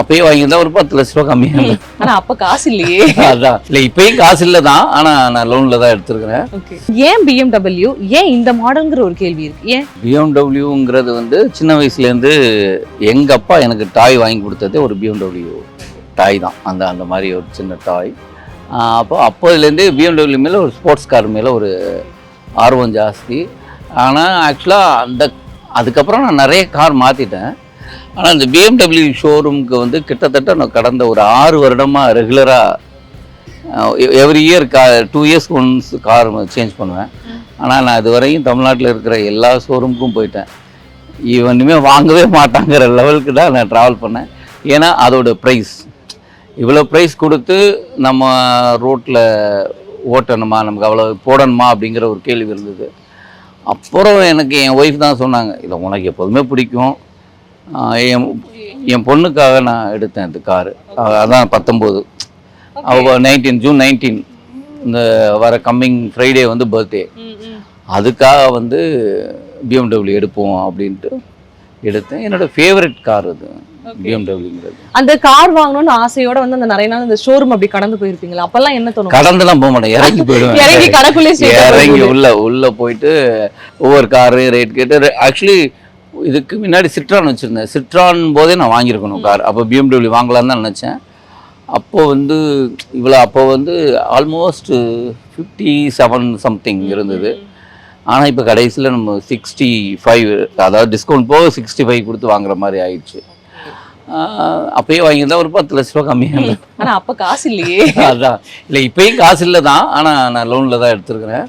அப்பயே வாங்கியிருந்தா ஒரு 10 லட்ச ரூபா கம்மியாக. ஆனா அப்ப காசு இல்லையே. அதான் இல்லை, இப்பயும் காசு இல்லை தான், ஆனால் நான் லோனில் தான் எடுத்துருக்கிறேன். ஏன் BMW, ஏன் இந்த மாடல்ங்கிற ஒரு கேள்வி இருக்கு. ஏன் பிஎம்டபிள்யூங்கிறது வந்து சின்ன வயசுலேருந்து எங்கள் அப்பா எனக்கு டாய் வாங்கி கொடுத்ததே ஒரு பிஎம்டபிள்யூ டாய் தான். அந்த மாதிரி ஒரு சின்ன டாய். அப்போதுலேருந்தே பிஎம்டபிள்யூ மேலே ஒரு ஸ்போர்ட்ஸ் கார் மேலே ஒரு ஆர்வம் ஜாஸ்தி. ஆனால் ஆக்சுவலாக அதுக்கப்புறம் நான் நிறைய கார் மாற்றிட்டேன். ஆனால் இந்த பிஎம்டபிள்யூ ஷோரூமுக்கு வந்து கிட்டத்தட்ட நான் கடந்த ஒரு 6 வருடமாக ரெகுலராக எவ்ரி இயர் 2 இயர்ஸ்க்கு ஒன்ஸ் கார் சேஞ்ச் பண்ணுவேன். ஆனால் நான் இதுவரையும் தமிழ்நாட்டில் இருக்கிற எல்லா ஷோரூமுக்கும் போயிட்டேன். இவனுமே வாங்கவே மாட்டாங்கிற லெவலுக்கு தான் நான் ட்ராவல் பண்ணேன். ஏன்னா அதோட ப்ரைஸ், இவ்வளோ ப்ரைஸ் கொடுத்து நம்ம ரோட்டில் ஓட்டணுமா, நமக்கு அவ்வளோ போடணுமா அப்படிங்கிற ஒரு கேள்வி இருந்தது. அப்புறம் எனக்கு என் ஒய்ஃப் தான் சொன்னாங்க, இல்லை உனக்கு எப்போதுமே பிடிக்கும், என் பொண்ணுக்காக நான் எடுத்தேன் இந்த காரு. அதான் 19, அவள் ஜூன் 19 இந்த வர கம்மிங் ஃப்ரைடே வந்து பர்த்டே. அதுக்காக வந்து பிஎம்டபிள்யூ எடுப்போம் அப்படின்ட்டு எடுத்தேன். என்னோட ஃபேவரட் கார் அது பிஎம்டபிள்யூங்கிறது. அந்த கார் வாங்கணும்னு ஆசையோட வந்து அந்த நிறைய நாள் இந்த ஷோரூம் அப்படி கடந்து போயிருப்பீங்களா? அப்பெல்லாம் என்ன தோணும்? கடந்துலாம் போக மாட்டேன், இறங்கி போயிடுவேன். இறங்கி கடைக்குள்ளே இறங்கி உள்ள போயிட்டு ஒவ்வொரு காரு ரேட் கேட்டு. ஆக்சுவலி இதுக்கு முன்னாடி சிட்ரான் வச்சுருந்தேன். சிட்ரான் போதே நான் வாங்கியிருக்கணும் கார். அப்போ பிஎம்டபிள்யூ வாங்கலான்னு தான் நினச்சேன். அப்போ வந்து ஆல்மோஸ்ட் 57 சம்திங் இருந்தது. ஆனால் இப்போ கடைசியில் நம்ம 65, அதாவது டிஸ்கவுண்ட் போக 65 கொடுத்து வாங்குற மாதிரி ஆயிடுச்சு. அப்பயே வாங்கியிருந்தா ஒரு 10 லட்ச ரூபா கம்மியாக. ஆனா அப்ப காசு இல்லையே. அதான் இல்லை, இப்பயும் காசு இல்லை தான், ஆனால் நான் லோனில் தான் எடுத்துருக்கிறேன்.